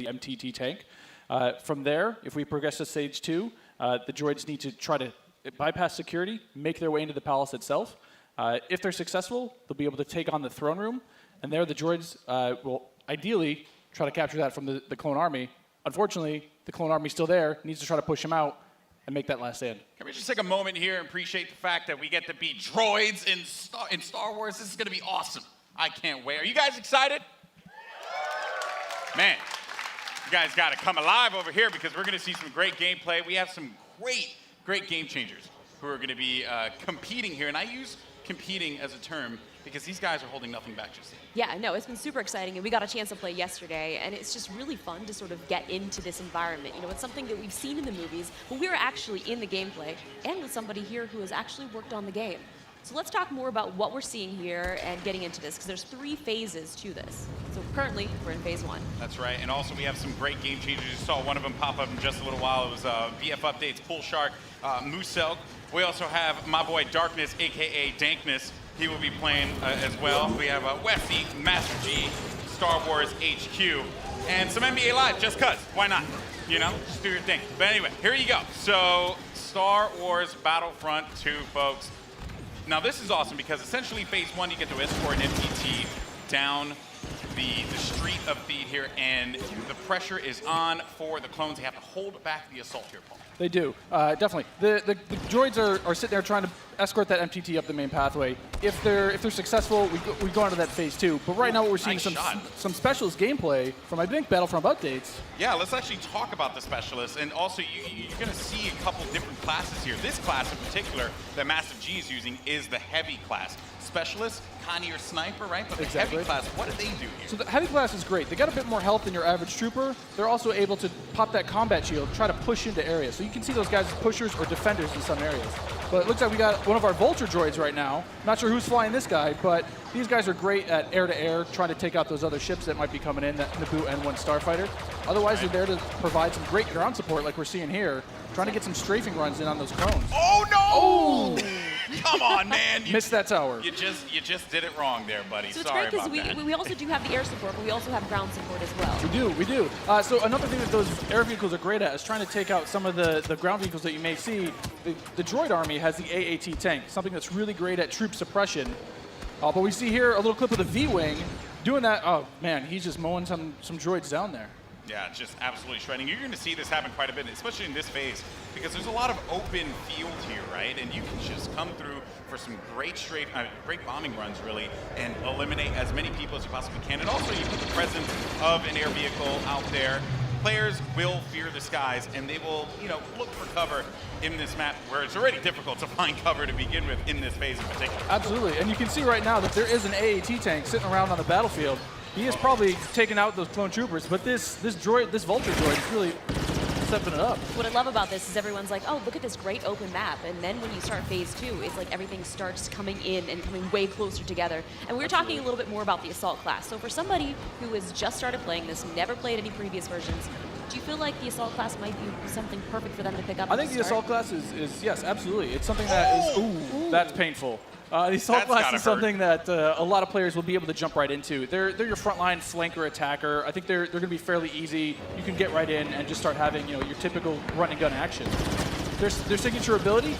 the MTT tank. From there, if we progress to stage 2, the droids need to try to bypass security, make their way into the palace itself. If they're successful, they'll be able to take on the throne room, and there the droids will ideally try to capture that from the clone army. Unfortunately, the clone army's still there, needs to try to push them out and make that last stand. Can we just take a moment here and appreciate the fact that we get to be droids in Star Wars? This is going to be awesome. I can't wait. Are you guys excited? Man, you guys got to come alive over here because we're going to see some great gameplay. We have some great game changers who are going to be competing here. And I use competing as a term because these guys are holding nothing back just yet. Yeah, no, it's been super exciting, and we got a chance to play yesterday, and it's just really fun to sort of get into this environment. You know, it's something that we've seen in the movies, but we're actually in the gameplay, and with somebody here who has actually worked on the game. So let's talk more about what we're seeing here and getting into this, because there's 3 phases to this. So currently, we're in phase 1. That's right, and also we have some great game changers. You saw one of them pop up in just a little while. It was BF Updates, Pool Shark, Musel. We also have my boy Darkness, aka Dankness. He will be playing as well. We have Westy, Master G, Star Wars HQ, and some NBA Live, just cuz. Why not? You know, just do your thing. But anyway, here you go. So, Star Wars Battlefront 2, folks. Now, this is awesome because essentially phase 1, you get to escort an MTT down the street of Theed here, and the pressure is on for the clones. They have to hold back the assault here, Paul. They do, definitely. The droids are sitting there trying to escort that MTT up the main pathway. If they're successful, we go into that phase 2. But right now, what we're seeing is some specialist gameplay from, I think, Battlefront Updates. Yeah, let's actually talk about the specialists, and also you're going to see a couple different classes here. This class in particular that Massive G is using is the heavy class. Specialist, kind of your sniper, right? But the heavy class, what do they do here? So the heavy class is great. They got a bit more health than your average trooper. They're also able to pop that combat shield, try to push into areas. So you can see those guys as pushers or defenders in some areas. But it looks like we got one of our Vulture droids right now. Not sure who's flying this guy, but these guys are great at air-to-air, trying to take out those other ships that might be coming in, that Naboo N1 Starfighter. Otherwise, they're there to provide some great ground support like we're seeing here, trying to get some strafing runs in on those clones. Oh, no! Oh! Come on, man. Missed that tower. You just did it wrong there, buddy. So it's Sorry great about that. because we also do have the air support, but we also have ground support as well. We do. So another thing that those air vehicles are great at is trying to take out some of the ground vehicles that you may see. The droid army has the AAT tank, something that's really great at troop suppression. But we see here a little clip of the V-Wing doing that. Oh, man, he's just mowing some droids down there. Yeah, just absolutely shredding. You're going to see this happen quite a bit, especially in this phase, because there's a lot of open field here, right? And you can just come through for some great great bombing runs, really, and eliminate as many people as you possibly can. And also, you put the presence of an air vehicle out there. Players will fear the skies, and they will, look for cover in this map where it's already difficult to find cover to begin with in this phase in particular. Absolutely, and you can see right now that there is an AAT tank sitting around on the battlefield. He is probably taking out those clone troopers, but this Vulture droid is really stepping it up. What I love about this is everyone's like, oh, look at this great open map. And then when you start phase 2, it's like everything starts coming in and coming way closer together. And we were talking a little bit more about the assault class. So for somebody who has just started playing this, never played any previous versions, do you feel like the assault class might be something perfect for them to pick up? I think the assault class is yes, absolutely. It's something that is, that's painful. The assault class is something that a lot of players will be able to jump right into. They're your frontline flanker attacker. I think they're going to be fairly easy. You can get right in and just start having your typical run and gun action. Their signature ability,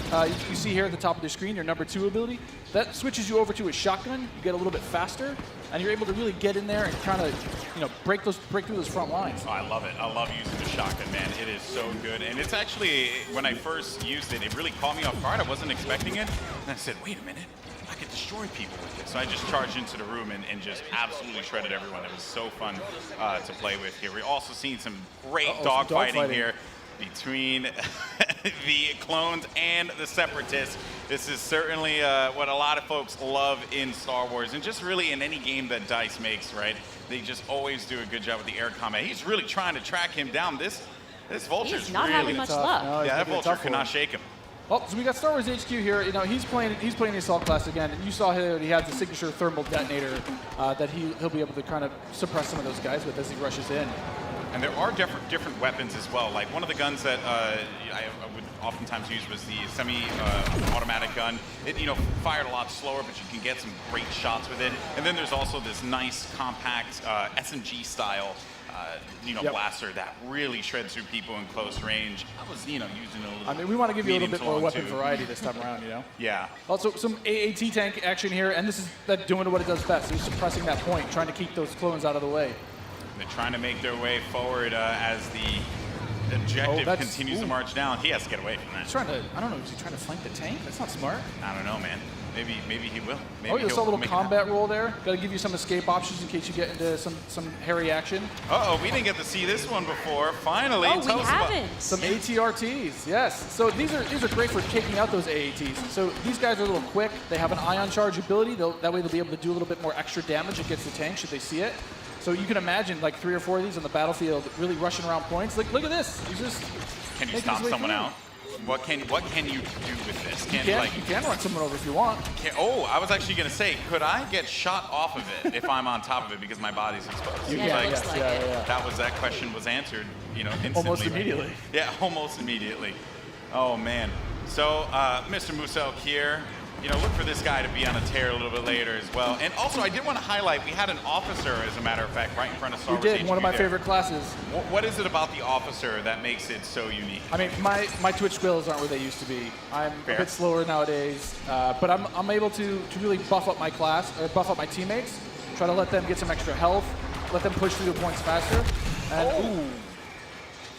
you see here at the top of the screen, your number 2 ability, that switches you over to a shotgun. You get a little bit faster, and you're able to really get in there and kind of break through those front lines. Oh, I love it. I love using the shotgun, man. It is so good. And it's actually, when I first used it, it really caught me off guard. I wasn't expecting it. And I said, wait a minute. I could destroy people with this. So I just charged into the room and just absolutely shredded everyone. It was so fun to play with here. We're also seeing some great dogfighting here between the clones and the separatists. This is certainly what a lot of folks love in Star Wars, and just really in any game that DICE makes, right? They just always do a good job with the air combat. He's really trying to track him down. This Vulture's He's not having much luck. No, yeah, that Vulture cannot shake him. Well, so we got Star Wars HQ here. He's playing the assault class again, and you saw here he has the signature thermal detonator that he'll be able to kind of suppress some of those guys with as he rushes in. And there are different weapons as well. Like one of the guns that I would oftentimes use was the semi-automatic gun. It fired a lot slower, but you can get some great shots with it. And then there's also this nice compact SMG style blaster that really shreds through people in close range. I was, using a little. I mean, we want to give you a little medium bit to more long weapon too. variety this time around, Yeah. Also, some AAT tank action here, and this is that doing what it does best. It's suppressing that point, trying to keep those clones out of the way. They're trying to make their way forward as the objective continues to march down. He has to get away from that. He's trying to, I don't know, is he trying to flank the tank? That's not smart. I don't know, man. Maybe he will. Maybe Oh, you saw a he'll little make it combat roll there. Got to give you some escape options in case you get into some hairy action. Uh-oh, we didn't get to see this one before. Finally, Oh, tell we us about- haven't. Some ATRTs, yes. So these are great for taking out those AATs. So these guys are a little quick. They have an ion charge ability. That way they'll be able to do a little bit more extra damage against the tank should they see it. So you can imagine like 3 or 4 of these on the battlefield really rushing around points. Like, look at this. He's just Can you making stop his way someone through. out? What can you do with this? You can run someone over if you want. I was actually going to say, could I get shot off of it if I'm on top of it because my body's exposed? You Yeah, can, it looks like it. That question was answered, instantly. Almost right? immediately. Yeah, almost immediately. Oh man. So Mr. Muselk here, look for this guy to be on a tear a little bit later as well. And also, I did want to highlight, we had an officer, as a matter of fact, right in front of Star We Wars did, one of HQ my there. favorite classes. What is it about the officer that makes it so unique? I mean, my Twitch skills aren't where they used to be. I'm Fair. a bit slower nowadays, but I'm able to really buff up my class, or buff up my teammates, try to let them get some extra health, let them push through the points faster. And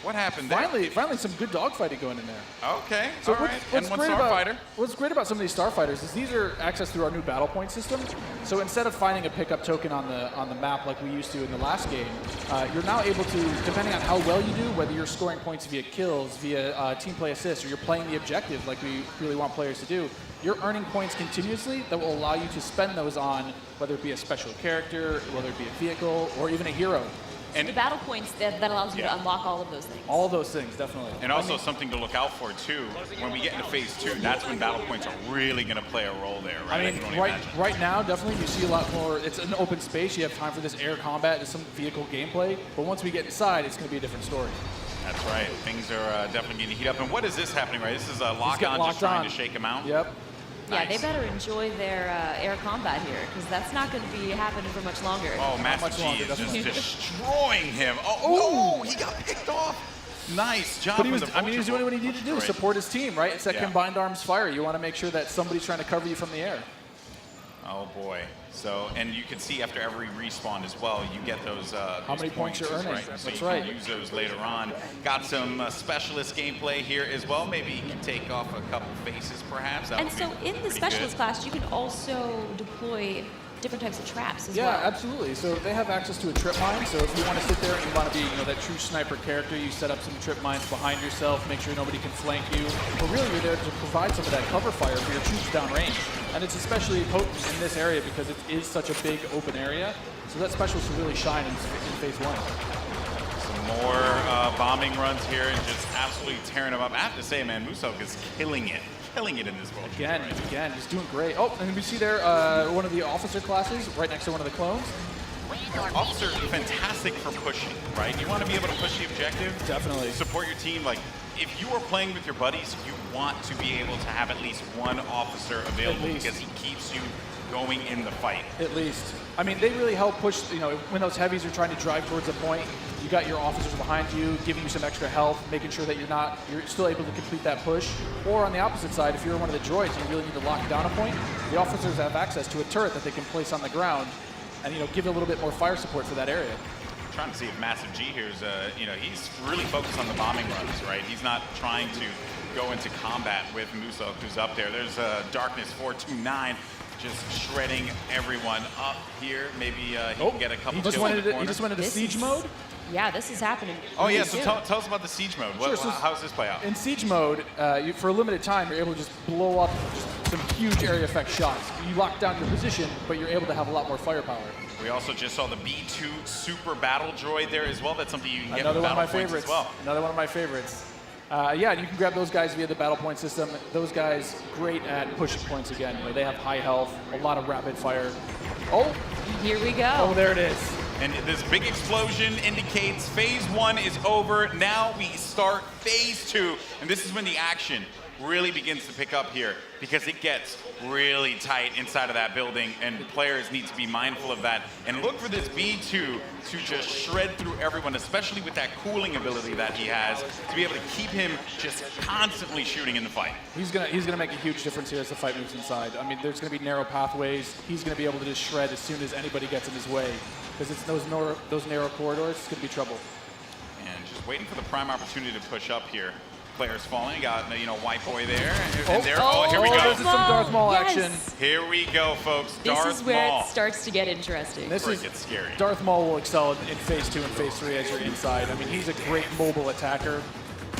What happened there? finally some good dogfighting going in there. Okay, So all right. And one starfighter. What's great about some of these starfighters is these are accessed through our new battle point system. So instead of finding a pickup token on the map like we used to in the last game, you're now able to, depending on how well you do, whether you're scoring points via kills, via team play assists, or you're playing the objective like we really want players to do, you're earning points continuously that will allow you to spend those on whether it be a special character, whether it be a vehicle, or even a hero. And The battle points that allows you to unlock all of those things. All those things, definitely. And also something to look out for too, when we get into phase 2, that's when battle points are really going to play a role there, right? I mean, can only imagine. right now, definitely you see a lot more. It's an open space. You have time for this air combat and some vehicle gameplay. But once we get inside, it's going to be a different story. That's right. Things are definitely going to heat up. And what is this happening, right? This is a He's lock getting on, locked just trying on. to shake him out. Yep. Yeah, they Nice. better enjoy their air combat here, because that's not going to be happening for much longer. Oh, Master much G longer, is just definitely. destroying him. Oh, no, he got picked off. Nice job. But he with was, the I mean, he was doing what he needed to do, Right. support his team, right? It's that Yeah. combined arms fire. You want to make sure that somebody's trying to cover you from the air. Oh boy. So, and you can see after every respawn as well, you get those. How those many points you're as, earning. Right? So That's you right. can use those later on. Got some specialist gameplay here as well. Maybe you can take off a couple faces, perhaps. That And would so be in the pretty specialist good. class, you can also deploy different types of traps as Yeah, well. absolutely. So they have access to a trip mine. So if you want to sit there and you want to be, that true sniper character, you set up some trip mines behind yourself, make sure nobody can flank you. But really, you're there to provide some of that cover fire for your troops downrange. And it's especially potent in this area because it is such a big open area. So that specialist will really shine in phase 1. Some more bombing runs here and just absolutely tearing them up. I have to say, man, Muselk is killing it in this world. Again, he's doing great. Oh, and we see there one of the officer classes right next to one of the clones. Officer, fantastic for pushing, right? You want to be able to push the objective. Definitely. Support your team. Like, if you are playing with your buddies, you want to be able to have at least one officer available least. because he keeps you going in the fight. At least. I mean, they really help push, when those heavies are trying to drive towards a point, you got your officers behind you, giving you some extra health, making sure that you're still able to complete that push. Or on the opposite side, if you're one of the droids and you really need to lock down a point, the officers have access to a turret that they can place on the ground and, give a little bit more fire support for that area. I'm trying to see if Massive G here is, he's really focused on the bombing runs, right? He's not trying to go into combat with Muselk, who's up there. There's Darkness 429. Just shredding everyone up here. Maybe he can get a couple He just kills in the he corner. just went into This siege is- mode. Yeah, this is happening. Oh yeah, really so soon. tell us about the siege mode. Sure, so How does this play out? In siege mode, for a limited time, you're able to just blow up just some huge area effect shots. You lock down your position, but you're able to have a lot more firepower. We also just saw the B2 Super Battle Droid there as well. That's something you can get Another with one of my battle points favorites. as well. Another one of my favorites. Yeah, and you can grab those guys via the battle point system. Those guys, great at pushing points again. They have high health, a lot of rapid fire. Oh, Here we go. oh, there it is. And this big explosion indicates phase 1 is over. Now we start phase 2, and this is when the action really begins to pick up here because it gets really tight inside of that building, and players need to be mindful of that and look for this B2 to just shred through everyone, especially with that cooling ability that he has, to be able to keep him just constantly shooting in the fight. He's gonna make a huge difference here as the fight moves inside. I mean, there's gonna be narrow pathways. He's gonna be able to just shred as soon as anybody gets in his way, because it's those narrow corridors. It's gonna be trouble. And just waiting for the prime opportunity to push up here. Players falling, got White Boy there, and there. Oh, here we go. This is some Darth Maul action. Here we go, folks. This Darth is where Maul. it starts to get interesting. This Where it gets scary. Darth Maul will excel in Phase 2 and Phase 3 as you're inside. I mean, he's a great mobile attacker.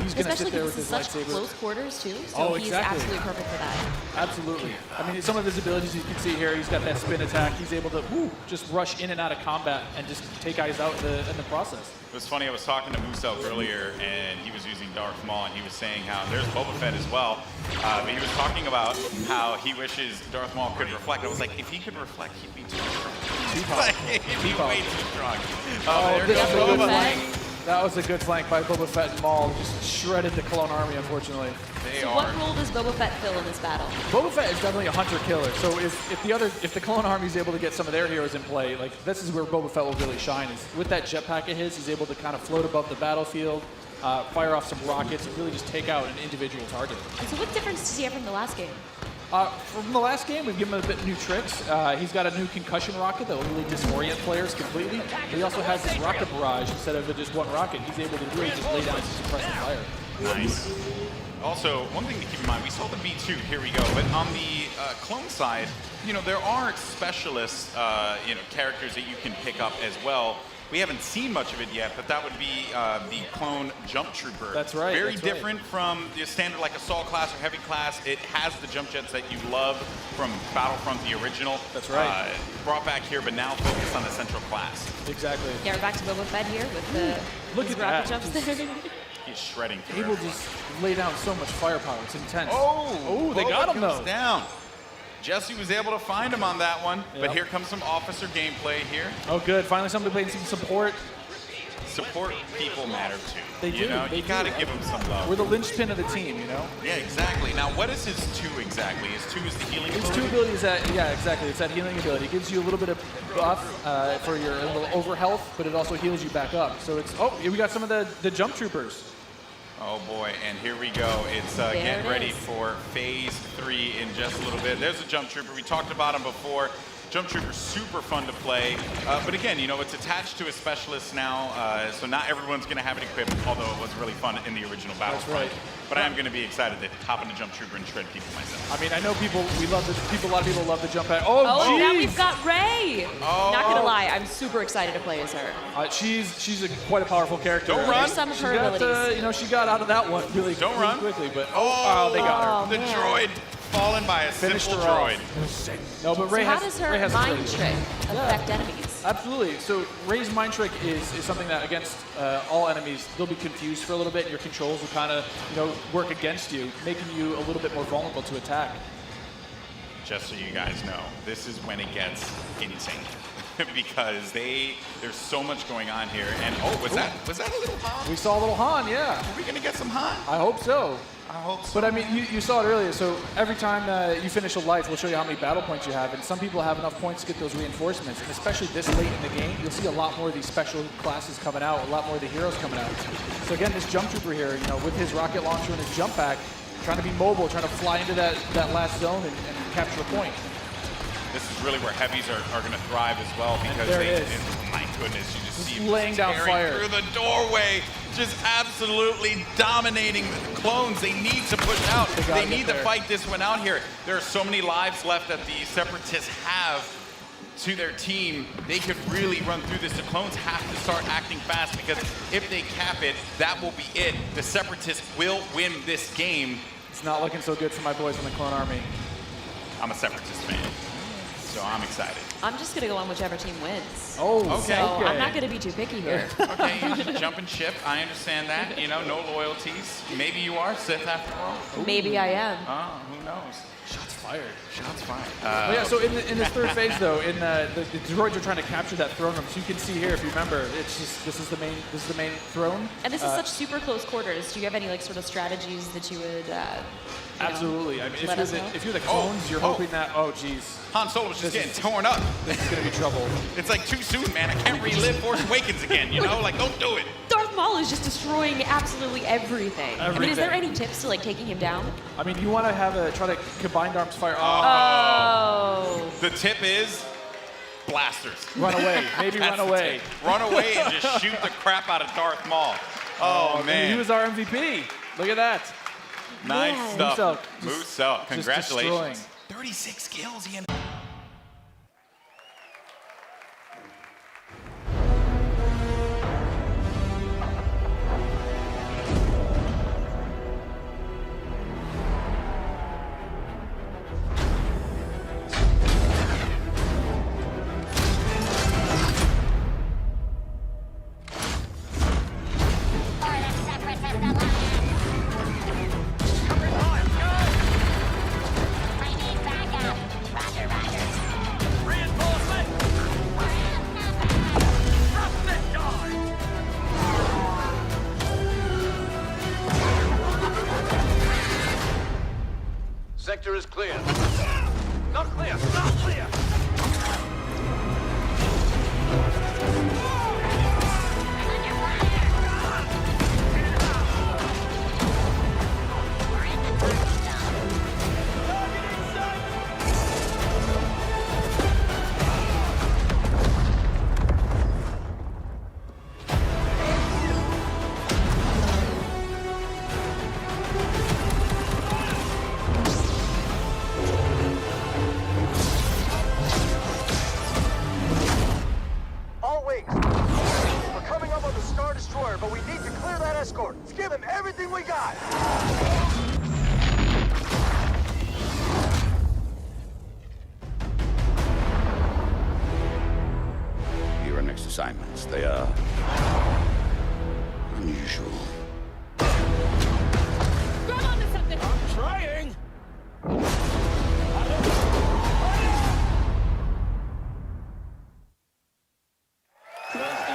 He's going to Especially sit there with because his it's such lightsaber. close quarters, too. So Oh, he's exactly. absolutely perfect for that. Absolutely. I mean, some of his abilities you can see here, he's got that spin attack. He's able to just rush in and out of combat and just take guys out in the process. It was funny, I was talking to Musel earlier, and he was using Darth Maul, and he was saying how there's Boba Fett as well. But he was talking about how he wishes Darth Maul could reflect. I was like, if he could reflect, he'd be too strong. He'd be way too strong. There this goes is a good Boba. flank. That was a good flank by Boba Fett and Maul. Just shredded the Clone Army, unfortunately. So what role does Boba Fett fill in this battle? Boba Fett is definitely a hunter-killer. So if the Clone Army is able to get some of their heroes in play, like this is where Boba Fett will really shine. Is with that jetpack of his, he's able to kind of float above the battlefield, fire off some rockets, and really just take out an individual target. And so what difference does he have from the last game? From the last game, we've given him a bit new tricks. He's got a new concussion rocket that will really disorient players completely. But he also has this rocket barrage instead of just one rocket. He's able to really just lay down some suppressive fire. Nice. Also, one thing to keep in mind, we saw the B2, here we go, but on the clone side, there are specialist, characters that you can pick up as well. We haven't seen much of it yet, but that would be the clone jump trooper. That's right. Very different from the standard like assault class or heavy class. It has the jump jets that you love from Battlefront, the original. That's right. Brought back here, but now focused on the central class. Exactly. Yeah, we're back to Boba Fett here with the Look his at rocket that. jumps there. He's shredding through. He will just lay down so much firepower. It's intense. Oh, they got him goes though. Down. Jesse was able to find him on that one, Yep. but here comes some officer gameplay here. Oh, good. Finally, somebody playing some support. Support people matter too. They do. They You gotta do. give them some love. We're the linchpin of the team, Yeah, exactly. Now, what is his 2 exactly? His 2 is the healing His ability? 2 abilities exactly. It's that healing ability. It gives you a little bit of buff for your little over health, but it also heals you back up. So it's here we got some of the jump troopers. Oh boy, and here we go. It's getting ready for Phase 3 in just a little bit. There's a jump trooper. We talked about him before. Jump trooper, super fun to play. But again, it's attached to a specialist now, so not everyone's going to have it equipped, although it was really fun in the original Battlefront. right. But I am going to be excited to hop in a jump trooper and shred people myself. I mean, I know a lot of people love the jump pack. Oh, Oh, now jeez. we've got Rey. Oh. Not gonna lie, I'm super excited to play as her. She's quite a powerful character. Don't run. Here's some of her She got, abilities. she got out of that one really, Don't really run. quickly, but Oh, they got her. The man. droid fallen by a Finished simple her off. droid. No, but So Rey how has does Rey her has mind abilities. trick affect enemies? Absolutely. So Rey's mind trick is something that against all enemies, they'll be confused for a little bit, and your controls will kind of work against you, making you a little bit more vulnerable to attack. Just so you guys know, this is when it gets insane. Because there's so much going on here. And was that a little Han? We saw a little Han, yeah. Are we gonna get some Han? I hope so. I hope so. But I mean, you saw it earlier. So every time you finish a life, we'll show you how many battle points you have. And some people have enough points to get those reinforcements. And especially this late in the game, you'll see a lot more of these special classes coming out, a lot more of the heroes coming out. So again, this jump trooper here, with his rocket launcher and his jump pack, trying to be mobile, trying to fly into that last zone and capture a point. This is really where heavies are going to thrive as well because there it is. my goodness, you just see laying down tearing fire through the doorway, just absolutely dominating the clones. They need to push out. They need to fight this one out here. There are so many lives left that the Separatists have to their team. They could really run through this. The clones have to start acting fast because if they cap it, that will be it. The Separatists will win this game. It's not looking so good for my boys in the Clone Army. I'm a Separatist fan, so I'm excited. I'm just gonna go on whichever team wins. Oh, Okay. So I'm not gonna be too picky here. Okay, you jump and ship. I understand that. No loyalties. Maybe you are Sith after all. Maybe I am. Who knows? knows? Shots fired. Shots fired. But yeah, so in this third phase though, in the droids are trying to capture that throne room. So you can see here, if you remember, it's just this is the main throne. And this is such super close quarters. Do you have any like sort of strategies that you would? Absolutely. I mean, let us know? if you're the clones, you're hoping that. Oh, geez, Han Solo was just getting torn up. this is gonna be trouble. It's like too soon, man. I can't relive Force Awakens again, you know? Like, don't do it. Darth Maul is just destroying absolutely everything. I mean, is there any tips to like taking him down? I mean, you want to try to combined arms fire. Oh. The tip is blasters. Run away. Maybe That's run the away. tip. Run away and just shoot the crap out of Darth Maul. Oh, And man. he was our MVP. Look at that. Nice Man. stuff. Moose Moose out. just destroying. Congratulations. 36 kills, Ian. Sector is clear. Not clear! Not clear! All wings. We're coming up on the Star Destroyer, but we need to clear that escort. Let's give him everything we got. Your next assignments, they are unusual. Grab onto something. Trying! Trust